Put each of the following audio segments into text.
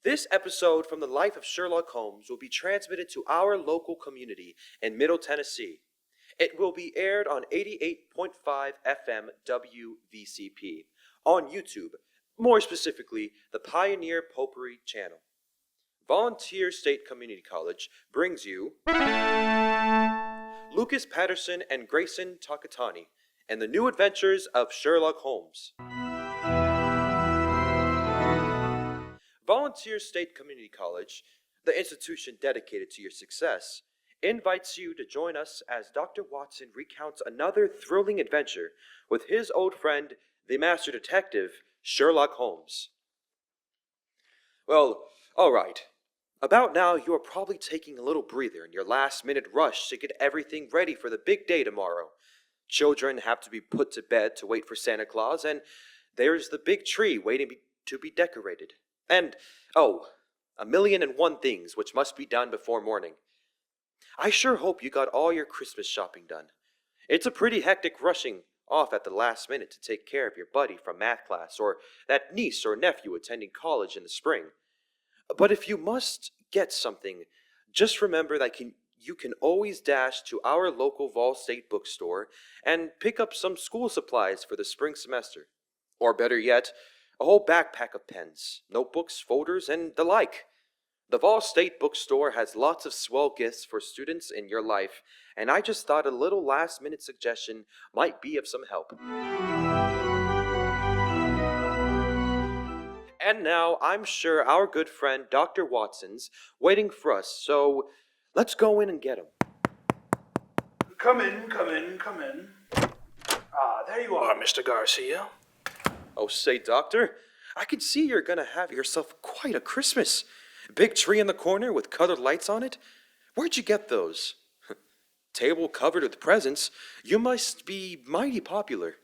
This episode from the life of Sherlock Holmes will be transmitted to our local community in Middle Tennessee. It will be aired on 88.5 FM WVCP, on YouTube, more specifically, the Pioneer Popery channel. Volunteer State Community College brings you Lucas Patterson and Grayson Takatani and the new adventures of Sherlock Holmes. Volunteer State Community College, the institution dedicated to your success, invites you to join us as Dr. Watson recounts another thrilling adventure with his old friend, the master detective, Sherlock Holmes. Well, all right. About now, you are probably taking a little breather in your last-minute rush to get everything ready for the big day tomorrow. Children have to be put to bed to wait for Santa Claus, and there's the big tree waiting to be decorated. And, oh, 1,000,001 things which must be done before morning. I sure hope you got all your Christmas shopping done. It's a pretty hectic rushing off at the last minute to take care of your buddy from math class or that niece or nephew attending college in the spring. But if you must get something, just remember that you can always dash to our local Vol State bookstore and pick up some school supplies for the spring semester. Or better yet, a whole backpack of pens, notebooks, folders, and the like. The Vol State bookstore has lots of swell gifts for students in your life, and I just thought a little last-minute suggestion might be of some help. And now I'm sure our good friend Dr. Watson's waiting for us, so let's go in and get him. Come in. Ah, there you are, Mr. Garcia. Oh, say, Doctor, I can see you're gonna have yourself quite a Christmas. Big tree in the corner with colored lights on it. Where'd you get those? Table covered with presents. You must be mighty popular.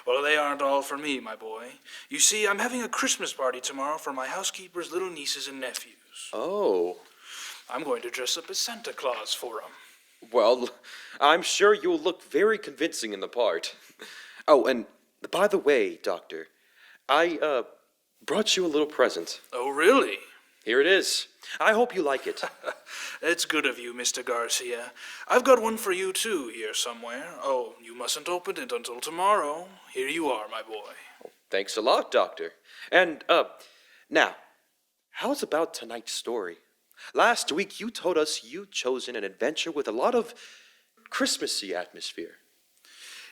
Well, they aren't all for me, my boy. You see, I'm having a Christmas party tomorrow for my housekeeper's little nieces and nephews. Oh. I'm going to dress up as Santa Claus for them. Well, I'm sure you'll look very convincing in the part. Oh, and by the way, Doctor, I brought you a little present. Oh, really? Here it is. I hope you like it. It's good of you, Mr. Garcia. I've got one for you, too, here somewhere. Oh, you mustn't open it until tomorrow. Here you are, my boy. Oh, thanks a lot, Doctor. And, now, how's about tonight's story? Last week you told us you'd chosen an adventure with a lot of Christmassy atmosphere.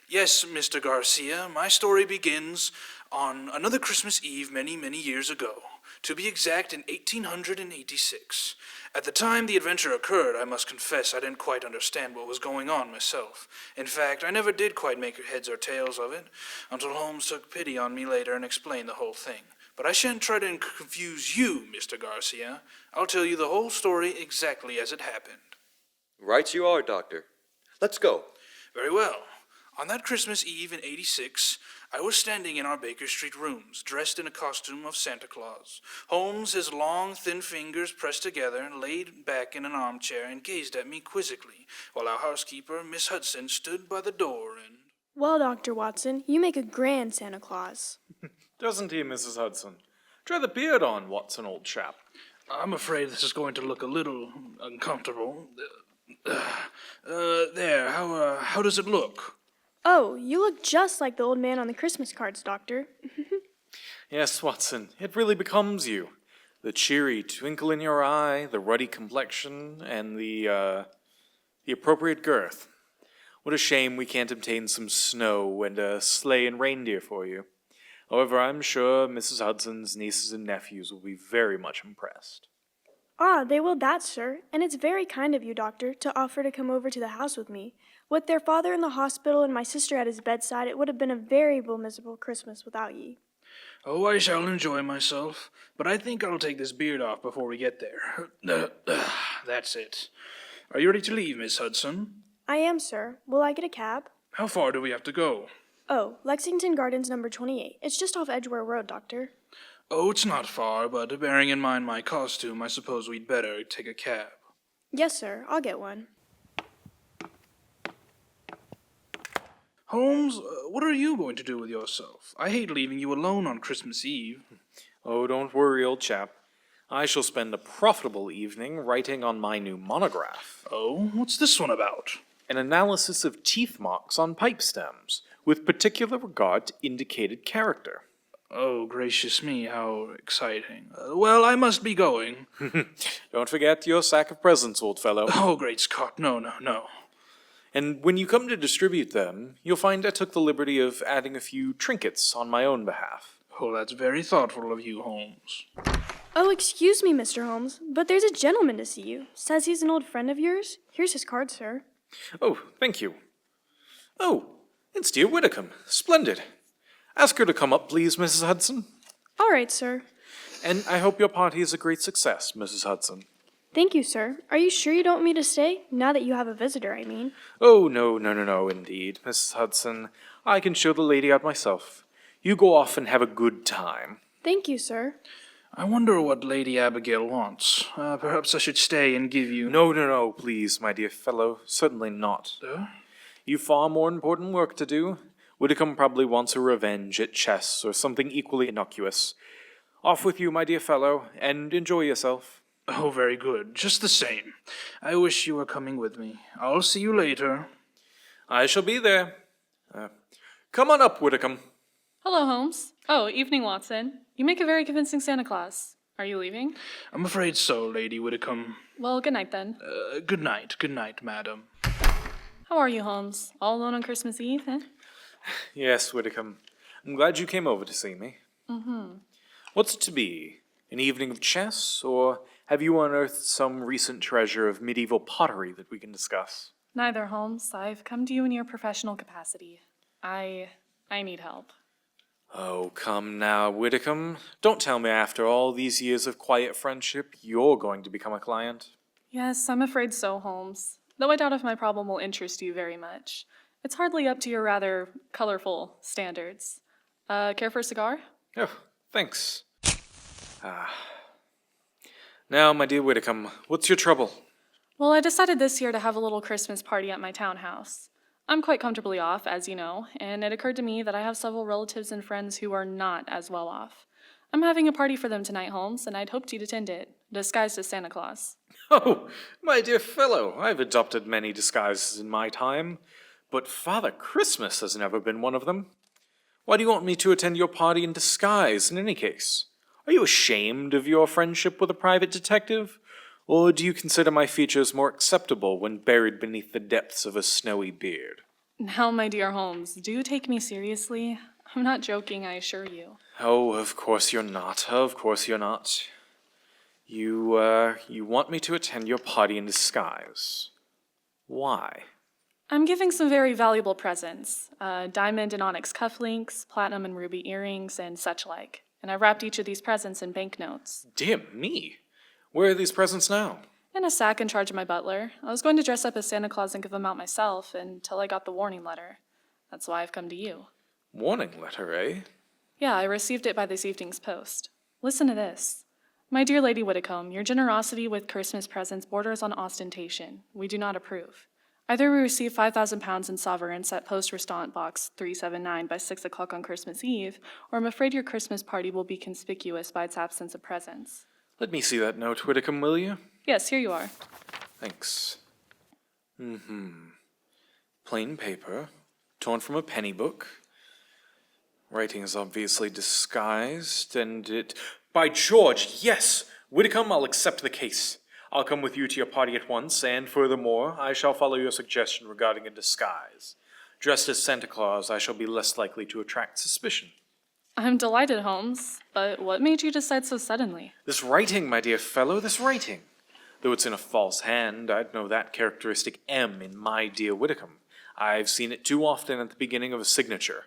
Yes, Mr. Garcia, my story begins on another Christmas Eve many, many years ago. To be exact, in 1886. At the time the adventure occurred, I must confess I didn't quite understand what was going on myself. In fact, I never did quite make heads or tails of it, until Holmes took pity on me later and explained the whole thing. But I shan't try to confuse you, Mr. Garcia. I'll tell you the whole story exactly as it happened. Right you are, Doctor. Let's go. Very well. On that Christmas Eve in 86, I was standing in our Baker Street rooms, dressed in a costume of Santa Claus. Holmes, his long, thin fingers pressed together, laid back in an armchair and gazed at me quizzically, while our housekeeper, Miss Hudson, stood by the door and... Well, Dr. Watson, you make a grand Santa Claus. Doesn't he, Mrs. Hudson? Try the beard on, Watson, old chap. I'm afraid this is going to look a little uncomfortable. There, how does it look? Oh, you look just like the old man on the Christmas cards, Doctor. Yes, Watson, it really becomes you. The cheery twinkle in your eye, the ruddy complexion, and the appropriate girth. What a shame we can't obtain some snow and a sleigh and reindeer for you. However, I'm sure Mrs. Hudson's nieces and nephews will be very much impressed. Ah, they will that, sir, and it's very kind of you, Doctor, to offer to come over to the house with me. With their father in the hospital and my sister at his bedside, it would have been a very miserable Christmas without ye. Oh, I shall enjoy myself, but I think I'll take this beard off before we get there. That's it. Are you ready to leave, Miss Hudson? I am, sir. Will I get a cab? How far do we have to go? Oh, Lexington Gardens number 28. It's just off Edgware Road, Doctor. Oh, it's not far, but bearing in mind my costume, I suppose we'd better take a cab. Yes, sir. I'll get one. Holmes, what are you going to do with yourself? I hate leaving you alone on Christmas Eve. Oh, don't worry, old chap. I shall spend a profitable evening writing on my new monograph. Oh, what's this one about? An analysis of teeth marks on pipe stems, with particular regard to indicated character. Oh, gracious me, how exciting. Well, I must be going. Don't forget your sack of presents, old fellow. Oh, great Scott, no. And when you come to distribute them, you'll find I took the liberty of adding a few trinkets on my own behalf. Oh, that's very thoughtful of you, Holmes. Oh, excuse me, Mr. Holmes, but there's a gentleman to see you. Says he's an old friend of yours. Here's his card, sir. Oh, thank you. Oh, it's dear Whitcomb. Splendid. Ask her to come up, please, Mrs. Hudson. All right, sir. And I hope your party is a great success, Mrs. Hudson. Thank you, sir. Are you sure you don't want me to stay? Now that you have a visitor, I mean. Oh, no, indeed, Mrs. Hudson. I can show the lady out myself. You go off and have a good time. Thank you, sir. I wonder what Lady Abigail wants. Perhaps I should stay and give you... No, please, my dear fellow. Certainly not. You've far more important work to do. Whitcomb probably wants a revenge at chess or something equally innocuous. Off with you, my dear fellow, and enjoy yourself. Oh, very good. Just the same. I wish you were coming with me. I'll see you later. I shall be there. Come on up, Whitcomb. Hello, Holmes. Oh, evening, Watson. You make a very convincing Santa Claus. Are you leaving? I'm afraid so, Lady Whitcomb. Well, good night, then. Good night, madam. How are you, Holmes? All alone on Christmas Eve, eh? Yes, Whitcomb. I'm glad you came over to see me. What's it to be? An evening of chess, or have you unearthed some recent treasure of medieval pottery that we can discuss? Neither, Holmes. I've come to you in your professional capacity. I need help. Oh, come now, Whitcomb. Don't tell me after all these years of quiet friendship, you're going to become a client. Yes, I'm afraid so, Holmes. Though I doubt if my problem will interest you very much. It's hardly up to your rather colorful standards. Care for a cigar? Oh, thanks. Now, my dear Whitcomb, what's your trouble? Well, I decided this year to have a little Christmas party at my townhouse. I'm quite comfortably off, as you know, and it occurred to me that I have several relatives and friends who are not as well off. I'm having a party for them tonight, Holmes, and I'd hoped you'd attend it, disguised as Santa Claus. Oh, my dear fellow, I've adopted many disguises in my time, but Father Christmas has never been one of them. Why do you want me to attend your party in disguise, in any case? Are you ashamed of your friendship with a private detective? Or do you consider my features more acceptable when buried beneath the depths of a snowy beard? Now, my dear Holmes, do take me seriously. I'm not joking, I assure you. Oh, of course you're not. Of course you're not. You want me to attend your party in disguise. Why? I'm giving some very valuable presents. Diamond and onyx cufflinks, platinum and ruby earrings, and such like. And I wrapped each of these presents in banknotes. Dear me. Where are these presents now? In a sack in charge of my butler. I was going to dress up as Santa Claus and give them out myself until I got the warning letter. That's why I've come to you. Warning letter, eh? Yeah, I received it by this evening's post. Listen to this. My dear Lady Whitcomb, your generosity with Christmas presents borders on ostentation. We do not approve. Either we receive 5,000 pounds in sovereigns at Post Restant Box 379 by 6 o'clock on Christmas Eve, or I'm afraid your Christmas party will be conspicuous by its absence of presents. Let me see that note, Whitcomb, will you? Yes, here you are. Thanks. Plain paper, torn from a penny book. Writing is obviously disguised, and it... By George, yes! Whitcomb, I'll accept the case. I'll come with you to your party at once, and furthermore, I shall follow your suggestion regarding a disguise. Dressed as Santa Claus, I shall be less likely to attract suspicion. I'm delighted, Holmes, but what made you decide so suddenly? This writing, my dear fellow, this writing. Though it's in a false hand, I'd know that characteristic M in my dear Whitcomb. I've seen it too often at the beginning of a signature.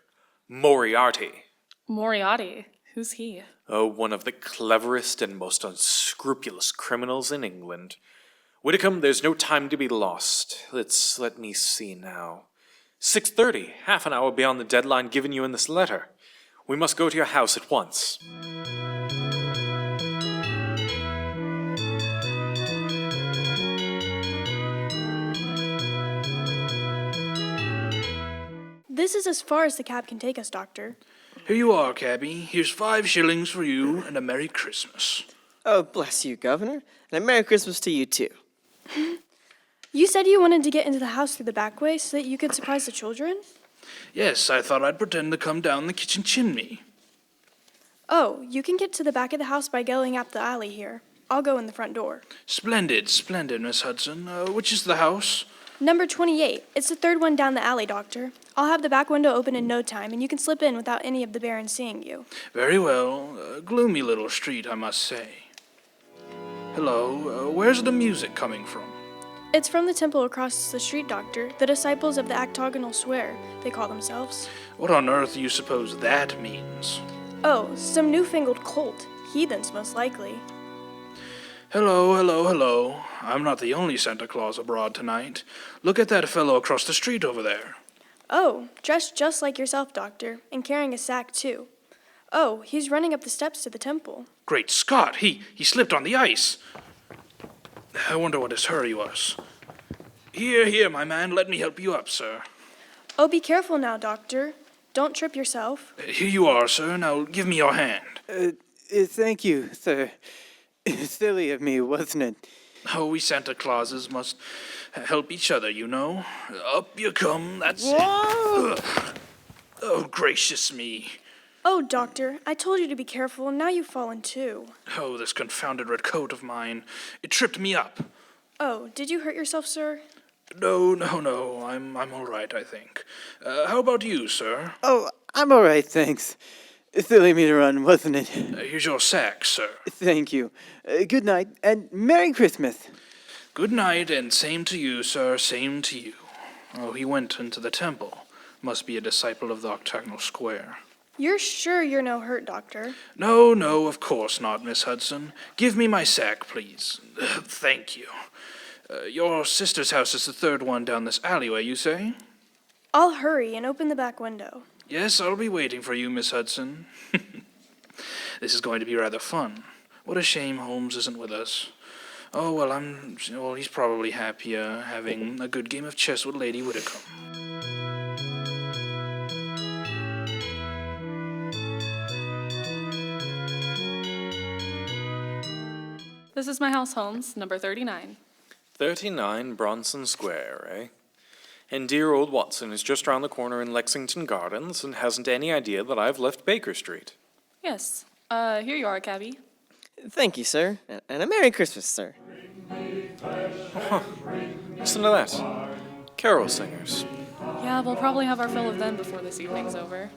Moriarty. Moriarty? Who's he? Oh, one of the cleverest and most unscrupulous criminals in England. Whitcomb, there's no time to be lost. Let me see now. 6:30, half an hour beyond the deadline given you in this letter. We must go to your house at once. This is as far as the cab can take us, Doctor. Here you are, cabby. Here's 5 shillings for you and a Merry Christmas. Oh, bless you, Governor, and a Merry Christmas to you, too. You said you wanted to get into the house through the back way so that you could surprise the children? Yes, I thought I'd pretend to come down the kitchen chimney. Oh, you can get to the back of the house by going up the alley here. I'll go in the front door. Splendid, splendid, Miss Hudson. Which is the house? Number 28. It's the third one down the alley, Doctor. I'll have the back window open in no time, and you can slip in without any of the barons seeing you. Very well. Gloomy little street, I must say. Hello, where's the music coming from? It's from the temple across the street, Doctor. The disciples of the octagonal square, they call themselves. What on earth do you suppose that means? Oh, some newfangled cult. Heathens, most likely. Hello, hello, hello. I'm not the only Santa Claus abroad tonight. Look at that fellow across the street over there. Oh, dressed just like yourself, Doctor, and carrying a sack, too. Oh, he's running up the steps to the temple. Great Scott, he slipped on the ice. I wonder what his hurry was. Here, my man, let me help you up, sir. Oh, be careful now, Doctor. Don't trip yourself. Here you are, sir. Now give me your hand. Thank you, sir. Silly of me, wasn't it? Oh, we Santa Clauses must help each other, you know. Up you come, that's it. Whoa! Ugh. Oh, gracious me. Oh, Doctor, I told you to be careful, and now you've fallen too. Oh, this confounded red coat of mine. It tripped me up. Oh, did you hurt yourself, sir? No. I'm all right, I think. How about you, sir? Oh, I'm all right, thanks. Silly me to run, wasn't it? Here's your sack, sir. Thank you. Good night, and Merry Christmas. Good night, and same to you, sir, same to you. Oh, he went into the temple. Must be a disciple of the octagonal square. You're sure you're no hurt, Doctor? No, of course not, Miss Hudson. Give me my sack, please. Thank you. Your sister's house is the third one down this alleyway, you say? I'll hurry and open the back window. Yes, I'll be waiting for you, Miss Hudson. This is going to be rather fun. What a shame Holmes isn't with us. Oh, well, he's probably happier having a good game of chess with Lady Whitcomb. This is my house, Holmes, number 39. 39 Bronson Square, eh? And dear old Watson is just round the corner in Lexington Gardens and hasn't any idea that I've left Baker Street. Yes. Here you are, cabby. Thank you, sir, and a Merry Christmas, sir. Listen to that. Carol singers. Yeah, we'll probably have our fill of them before this evening's over.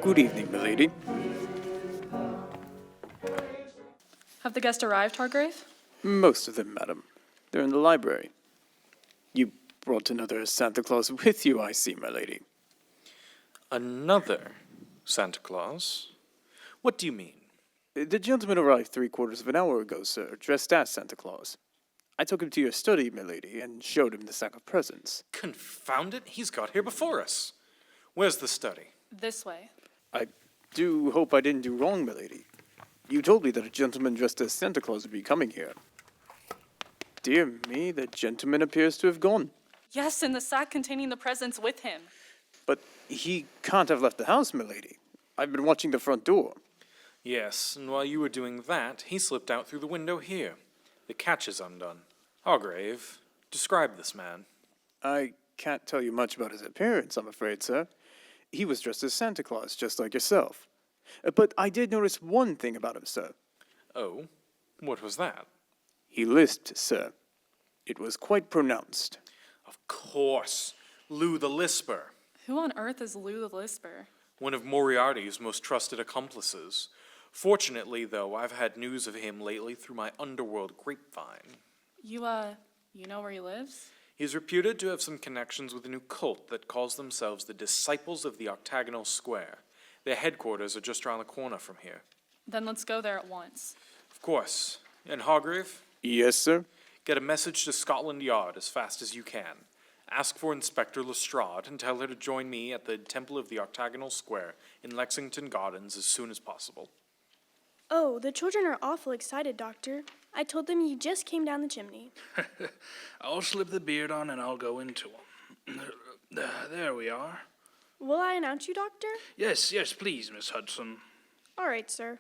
Good evening, milady. Have the guests arrived, Hargrave? Most of them, madam. They're in the library. You brought another Santa Claus with you, I see, my lady. Another Santa Claus? What do you mean? The gentleman arrived 3/4 of an hour ago, sir, dressed as Santa Claus. I took him to your study, milady, and showed him the sack of presents. Confound it, he's got here before us. Where's the study? This way. I do hope I didn't do wrong, milady. You told me that a gentleman dressed as Santa Claus would be coming here. Dear me, the gentleman appears to have gone. Yes, and the sack containing the presents with him. But he can't have left the house, milady. I've been watching the front door. Yes, and while you were doing that, he slipped out through the window here. The catch is undone. Hargrave, describe this man. I can't tell you much about his appearance, I'm afraid, sir. He was dressed as Santa Claus, just like yourself. But I did notice one thing about him, sir. Oh, what was that? He lisped, sir. It was quite pronounced. Of course, Lou the Lisper. Who on earth is Lou the Lisper? One of Moriarty's most trusted accomplices. Fortunately, though, I've had news of him lately through my underworld grapevine. You know where he lives? He's reputed to have some connections with a new cult that calls themselves the Disciples of the Octagonal Square. Their headquarters are just around the corner from here. Then let's go there at once. Of course. And Hargrave, Yes, sir? get a message to Scotland Yard as fast as you can. Ask for Inspector Lestrade and tell her to join me at the Temple of the Octagonal Square in Lexington Gardens as soon as possible. Oh, the children are awful excited, Doctor. I told them you just came down the chimney. I'll slip the beard on and I'll go into him. There we are. Will I announce you, Doctor? Yes, yes, please, Miss Hudson. All right, sir.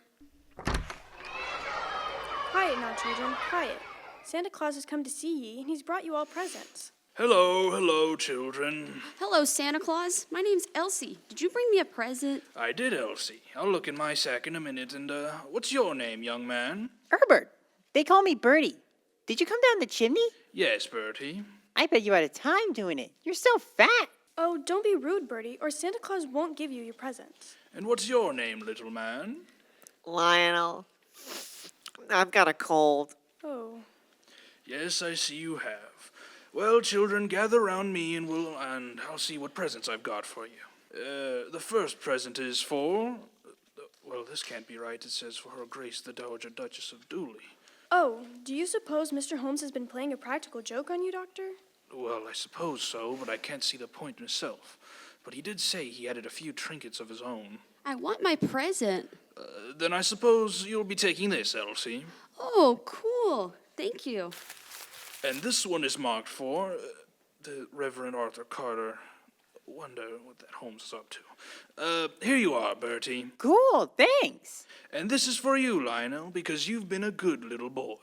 Quiet now, children, quiet. Santa Claus has come to see ye, and he's brought you all presents. Hello, hello, children. Hello, Santa Claus. My name's Elsie. Did you bring me a present? I did, Elsie. I'll look in my sack in a minute, and, what's your name, young man? Herbert. They call me Bertie. Did you come down the chimney? Yes, Bertie. I bet you had a time doing it. You're so fat. Oh, don't be rude, Bertie, or Santa Claus won't give you your presents. And what's your name, little man? Lionel, I've got a cold. Oh. Yes, I see you have. Well, children, gather round me, and I'll see what presents I've got for you. The first present is for... Well, this can't be right. It says for Her Grace the Dowager Duchess of Dooley. Oh, do you suppose Mr. Holmes has been playing a practical joke on you, Doctor? Well, I suppose so, but I can't see the point myself. But he did say he added a few trinkets of his own. I want my present. Then I suppose you'll be taking this, Elsie. Oh, cool. Thank you. And this one is marked for the Reverend Arthur Carter. Wonder what that Holmes is up to. Here you are, Bertie. Cool, thanks. And this is for you, Lionel, because you've been a good little boy.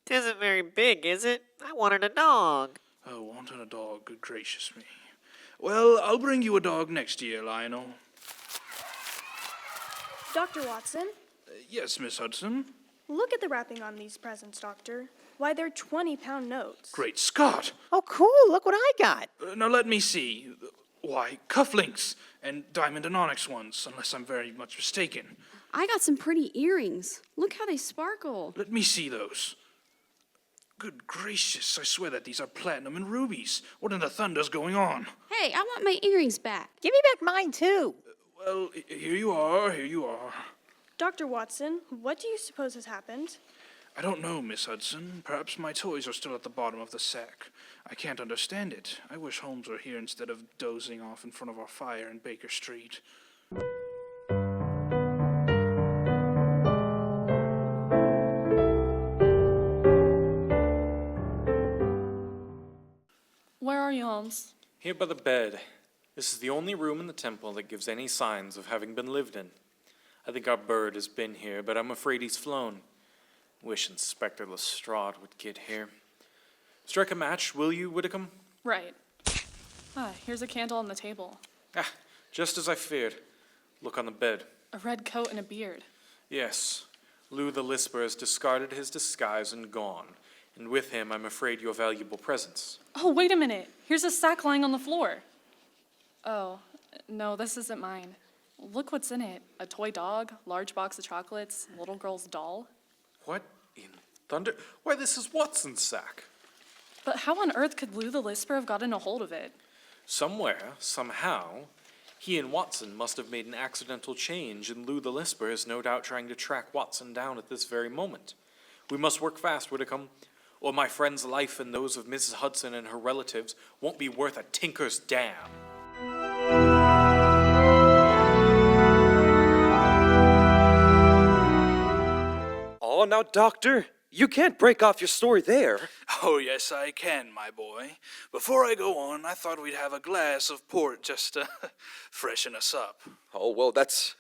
It isn't very big, is it? I wanted a dog. Oh, wanting a dog, good gracious me. Well, I'll bring you a dog next year, Lionel. Dr. Watson, Yes, Miss Hudson. look at the wrapping on these presents, Doctor. Why, they're 20-pound notes. Great Scott! Oh, cool. Look what I got. Now let me see. Why, cufflinks and diamond and onyx ones, unless I'm very much mistaken. I got some pretty earrings. Look how they sparkle. Let me see those. Good gracious, I swear that these are platinum and rubies. What in the thunder's going on? Hey, I want my earrings back. Give me back mine, too. Well, here you are, here you are. Dr. Watson, what do you suppose has happened? I don't know, Miss Hudson. Perhaps my toys are still at the bottom of the sack. I can't understand it. I wish Holmes were here instead of dozing off in front of our fire in Baker Street. Where are you, Holmes? Here by the bed. This is the only room in the temple that gives any signs of having been lived in. I think our bird has been here, but I'm afraid he's flown. Wish Inspector Lestrade would get here. Strike a match, will you, Whitcomb? Right. Here's a candle on the table. Ah, just as I feared. Look on the bed. A red coat and a beard. Yes, Lou the Lisper has discarded his disguise and gone, and with him, I'm afraid, your valuable presents. Oh, wait a minute. Here's a sack lying on the floor. Oh, no, this isn't mine. Look what's in it. A toy dog, large box of chocolates, little girl's doll. What in thunder? Why, this is Watson's sack. But how on earth could Lou the Lisper have gotten a hold of it? Somewhere, somehow, he and Watson must have made an accidental change, and Lou the Lisper is no doubt trying to track Watson down at this very moment. We must work fast, Whitcomb, or my friend's life and those of Mrs. Hudson and her relatives won't be worth a tinker's dam. Oh, now, Doctor, you can't break off your story there. Oh, yes, I can, my boy. Before I go on, I thought we'd have a glass of port just to freshen us up. Oh, well, that's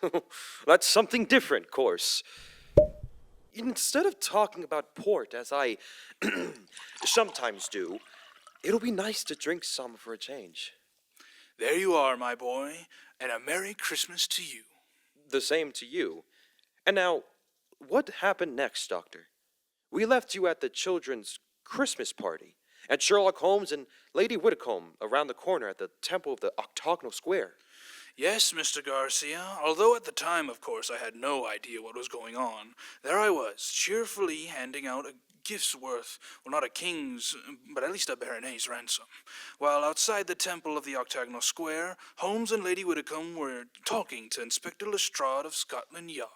something different, course. Instead of talking about port, as I sometimes do, it'll be nice to drink some for a change. There you are, my boy, and a Merry Christmas to you. The same to you. And now, what happened next, Doctor? We left you at the children's Christmas party, and Sherlock Holmes and Lady Whitcomb around the corner at the temple of the octagonal square. Yes, Mr. Garcia, although at the time, of course, I had no idea what was going on, there I was, cheerfully handing out a gift's worth, well, not a king's, but at least a baronet's ransom, while outside the temple of the octagonal square, Holmes and Lady Whitcomb were talking to Inspector Lestrade of Scotland Yard.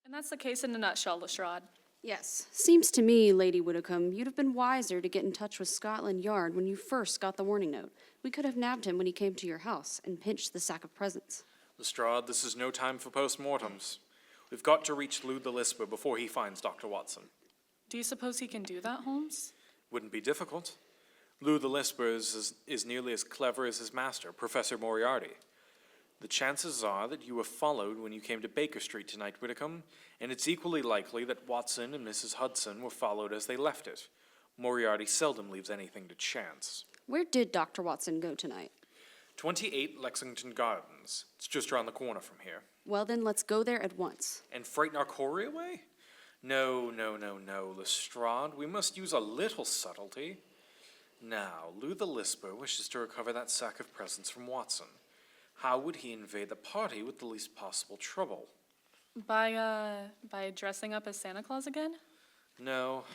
And that's the case in a nutshell, Lestrade. Yes. Seems to me, Lady Whitcomb, you'd have been wiser to get in touch with Scotland Yard when you first got the warning note. We could have nabbed him when he came to your house and pinched the sack of presents. Lestrade, this is no time for postmortems. We've got to reach Lou the Lisper before he finds Dr. Watson. Do you suppose he can do that, Holmes? Wouldn't be difficult. Lou the Lisper is nearly as clever as his master, Professor Moriarty. The chances are that you were followed when you came to Baker Street tonight, Whitcomb, and it's equally likely that Watson and Mrs. Hudson were followed as they left it. Moriarty seldom leaves anything to chance. Where did Dr. Watson go tonight? 28 Lexington Gardens. It's just around the corner from here. Well, then let's go there at once. And frighten our quarry away? No, Lestrade. We must use a little subtlety. Now, Lou the Lisper wishes to recover that sack of presents from Watson. How would he invade the party with the least possible trouble? By dressing up as Santa Claus again? No,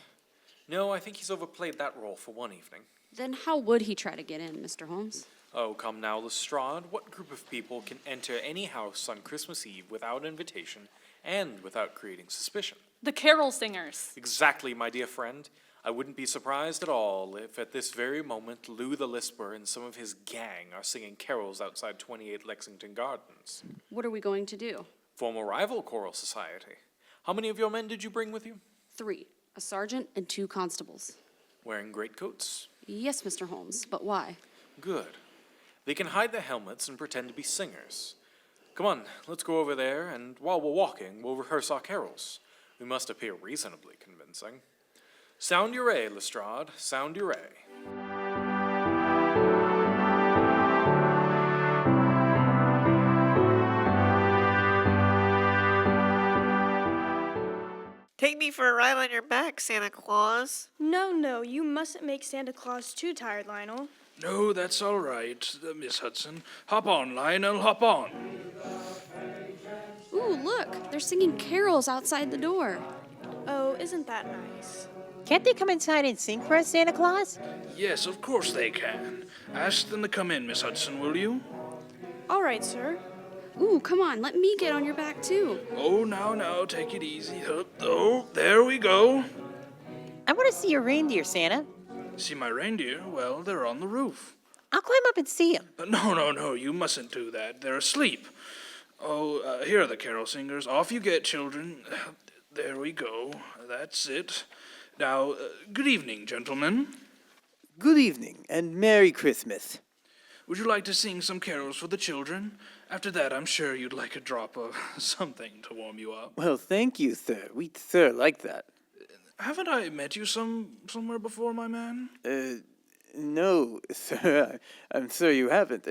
I think he's overplayed that role for one evening. Then how would he try to get in, Mr. Holmes? Oh, come now, Lestrade. What group of people can enter any house on Christmas Eve without invitation and without creating suspicion? The carol singers. Exactly, my dear friend. I wouldn't be surprised at all if at this very moment Lou the Lisper and some of his gang are singing carols outside 28 Lexington Gardens. What are we going to do? Form a rival choral society. How many of your men did you bring with you? 3. A sergeant and 2 constables. Wearing greatcoats? Yes, Mr. Holmes, but why? Good. They can hide their helmets and pretend to be singers. Come on, let's go over there, and while we're walking, we'll rehearse our carols. We must appear reasonably convincing. Sound your A, Lestrade. Sound your A. Take me for a ride on your back, Santa Claus. No, you mustn't make Santa Claus too tired, Lionel. No, that's all right, Miss Hudson. Hop on, Lionel, hop on. Ooh, look, they're singing carols outside the door. Oh, isn't that nice? Can't they come inside and sing for us, Santa Claus? Yes, of course they can. Ask them to come in, Miss Hudson, will you? All right, sir. Ooh, come on, let me get on your back, too. Oh, now, take it easy. Oh, there we go. I want to see your reindeer, Santa. See my reindeer? Well, they're on the roof. I'll climb up and see them. No, you mustn't do that. They're asleep. Oh, here are the carol singers. Off you get, children. There we go. That's it. Now, good evening, gentlemen. Good evening, and Merry Christmas. Would you like to sing some carols for the children? After that, I'm sure you'd like a drop of something to warm you up. Well, thank you, sir. We'd sir like that. Haven't I met you somewhere before, my man? No, sir. I'm sure you haven't.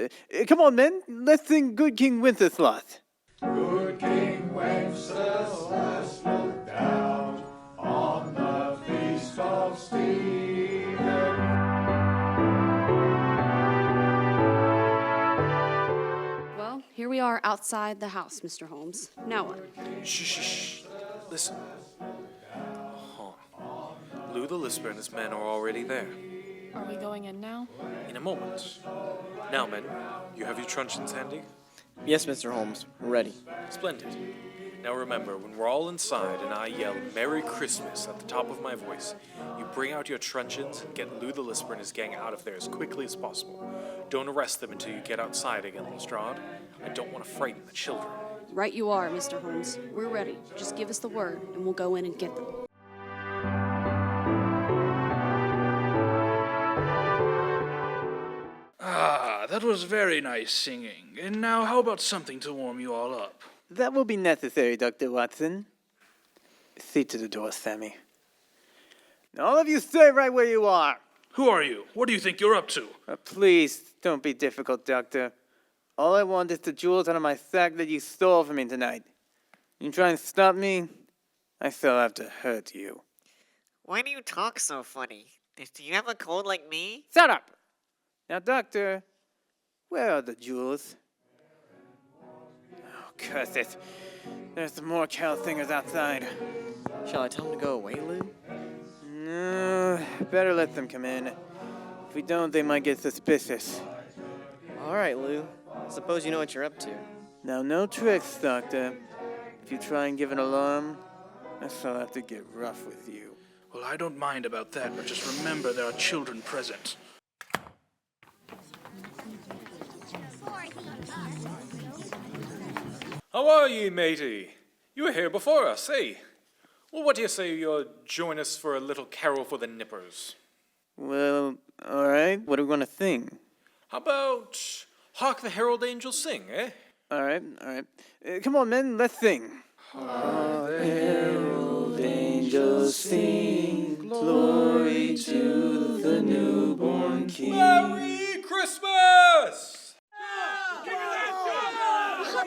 Come on, men. Let's sing Good King Wenceslas. Good King Wenceslas looked down on the feast of Stephen. Well, here we are outside the house, Mr. Holmes. Now what? Shh. Listen. Lou the Lisper and his men are already there. Are we going in now? In a moment. Now, men, you have your truncheons handy? Yes, Mr. Holmes. We're ready. Splendid. Now remember, when we're all inside and I yell Merry Christmas at the top of my voice, you bring out your truncheons and get Lou the Lisper and his gang out of there as quickly as possible. Don't arrest them until you get outside again, Lestrade. I don't want to frighten the children. Right you are, Mr. Holmes. We're ready. Just give us the word, and we'll go in and get them. That was very nice singing. And now, how about something to warm you all up? That will be necessary, Dr. Watson. See to the door, Sammy. Now, all of you stay right where you are. Who are you? What do you think you're up to? Please, don't be difficult, Doctor. All I want is the jewels out of my sack that you stole from me tonight. You try and stop me, I still have to hurt you. Why do you talk so funny? Do you have a cold like me? Shut up! Now, Doctor, where are the jewels? Oh, curse it. There's some more carol singers outside. Shall I tell him to go away, Lou? No, better let them come in. If we don't, they might get suspicious. All right, Lou. Suppose you know what you're up to. Now, no tricks, Doctor. If you try and give an alarm, I shall have to get rough with you. Well, I don't mind about that, but just remember there are children present. How are ye, matey? You were here before us, eh? Well, what do you say you'll join us for a little carol for the nippers? Well, all right. What are we going to sing? How about Hark the Herald Angels Sing, eh? All right. Come on, men, let's sing. Herald angels sing, glory to the newborn King. Merry Christmas!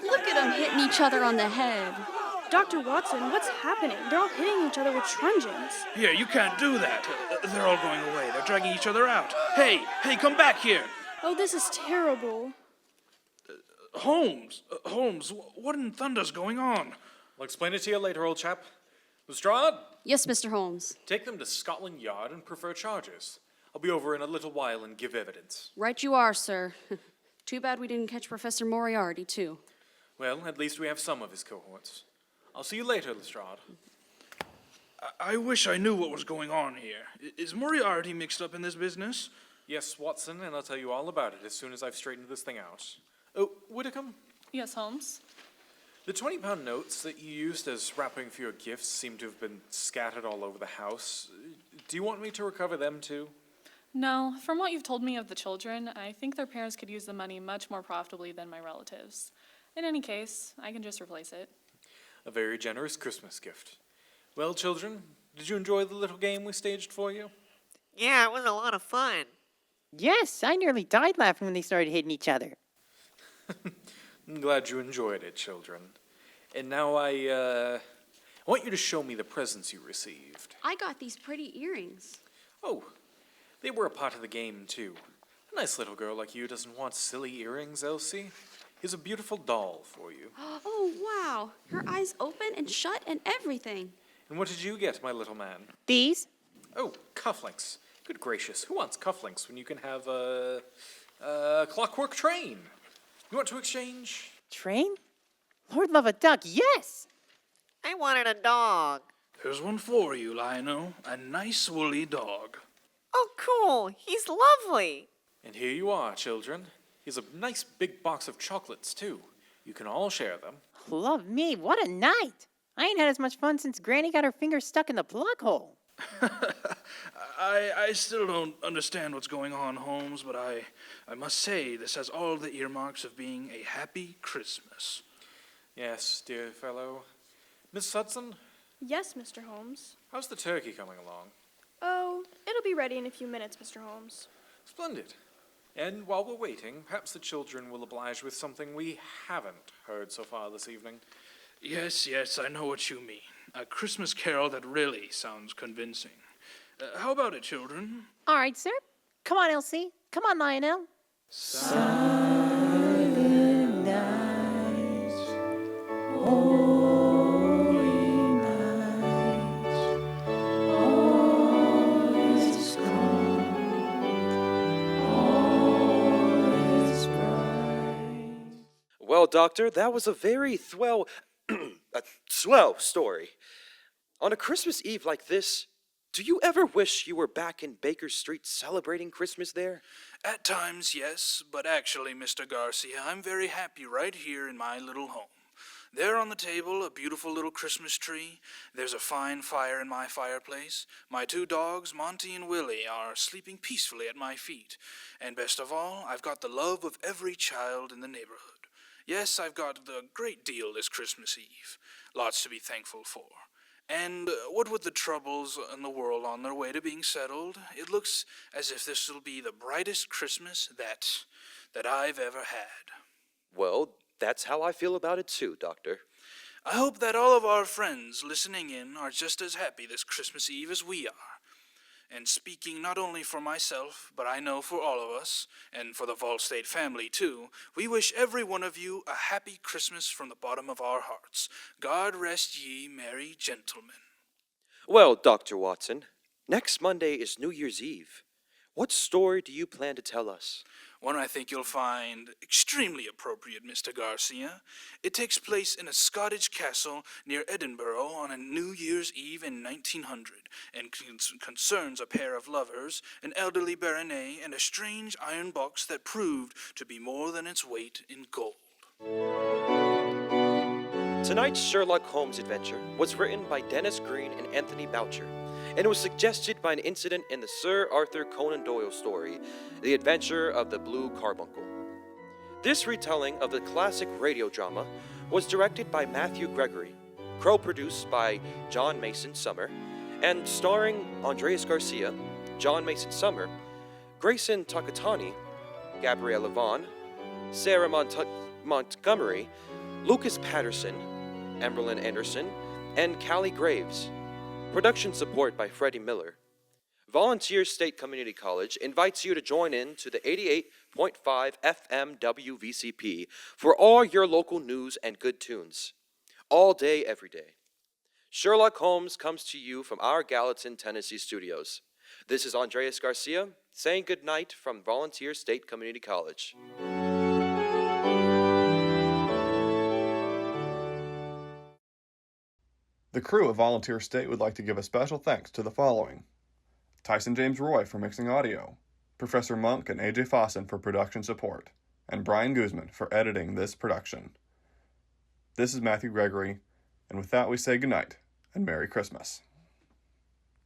Look at them hitting each other on the head. Dr. Watson, what's happening? They're all hitting each other with truncheons. Here, you can't do that. They're all going away. They're dragging each other out. Hey, come back here. Oh, this is terrible. Holmes, what in thunder's going on? I'll explain it to you later, old chap. Lestrade, Yes, Mr. Holmes. take them to Scotland Yard and prefer charges. I'll be over in a little while and give evidence. Right you are, sir. Too bad we didn't catch Professor Moriarty, too. Well, at least we have some of his cohorts. I'll see you later, Lestrade. I wish I knew what was going on here. Is Moriarty mixed up in this business? Yes, Watson, and I'll tell you all about it as soon as I've straightened this thing out. Oh, Whitcomb, Yes, Holmes? the 20-pound notes that you used as wrapping for your gifts seem to have been scattered all over the house. Do you want me to recover them too? No, from what you've told me of the children, I think their parents could use the money much more profitably than my relatives. In any case, I can just replace it. A very generous Christmas gift. Well, children, did you enjoy the little game we staged for you? Yeah, it was a lot of fun. Yes, I nearly died laughing when they started hitting each other. I'm glad you enjoyed it, children. And now I want you to show me the presents you received. I got these pretty earrings. Oh, they were a part of the game, too. A nice little girl like you doesn't want silly earrings, Elsie. Here's a beautiful doll for you. Oh, wow. Her eyes open and shut and everything. And what did you get, my little man? These? Oh, cufflinks. Good gracious, who wants cufflinks when you can have a clockwork train? You want to exchange? Train? Lord love a duck, yes! I wanted a dog. There's one for you, Lionel. A nice woolly dog. Oh, cool. He's lovely. And here you are, children. Here's a nice big box of chocolates, too. You can all share them. Love me, what a night! I ain't had as much fun since Granny got her finger stuck in the plug hole. I still don't understand what's going on, Holmes, but I must say this has all the earmarks of being a happy Christmas. Yes, dear fellow. Miss Hudson, Yes, Mr. Holmes. how's the turkey coming along? Oh, it'll be ready in a few minutes, Mr. Holmes. Splendid. And while we're waiting, perhaps the children will oblige with something we haven't heard so far this evening. Yes, I know what you mean. A Christmas carol that really sounds convincing. How about it, children? All right, sir. Come on, Elsie. Come on, Lionel. Well, Doctor, that was a very swell story. On a Christmas Eve like this, do you ever wish you were back in Baker Street celebrating Christmas there? At times, yes, but actually, Mr. Garcia, I'm very happy right here in my little home. There on the table, a beautiful little Christmas tree. There's a fine fire in my fireplace. My two dogs, Monty and Willie, are sleeping peacefully at my feet. And best of all, I've got the love of every child in the neighborhood. Yes, I've got a great deal this Christmas Eve. Lots to be thankful for. And what with the troubles in the world on their way to being settled, it looks as if this will be the brightest Christmas that I've ever had. Well, that's how I feel about it too, Doctor. I hope that all of our friends listening in are just as happy this Christmas Eve as we are. And speaking not only for myself, but I know for all of us, and for the Vol State family too, we wish every one of you a happy Christmas from the bottom of our hearts. God rest ye merry gentlemen. Well, Dr. Watson, next Monday is New Year's Eve. What story do you plan to tell us? One I think you'll find extremely appropriate, Mr. Garcia. It takes place in a Scottish castle near Edinburgh on a New Year's Eve in 1900, and concerns a pair of lovers, an elderly baronet, and a strange iron box that proved to be more than its weight in gold. Tonight's Sherlock Holmes adventure was written by Dennis Green and Anthony Boucher, and it was suggested by an incident in the Sir Arthur Conan Doyle story, The Adventure of the Blue Carbuncle. This retelling of the classic radio drama was directed by Matthew Gregory, co-produced by John Mason Summer, and starring Andreas Garcia, John Mason Summer, Grayson Takatani, Gabriella Vaughn, Sarah Montgomery, Lucas Patterson, Emberlyn Anderson, and Callie Graves. Production support by Freddie Miller. Volunteer State Community College invites you to join in to the 88.5 FM WVCP for all your local news and good tunes. All day, every day. Sherlock Holmes comes to you from our Gallatin, Tennessee studios. This is Andreas Garcia saying good night from Volunteer State Community College. The crew of Volunteer State would like to give a special thanks to the following: Tyson James Roy for mixing audio, Professor Monk and AJ Fossen for production support, and Bryan Guzman for editing this production. This is Matthew Gregory, and with that we say goodnight and Merry Christmas.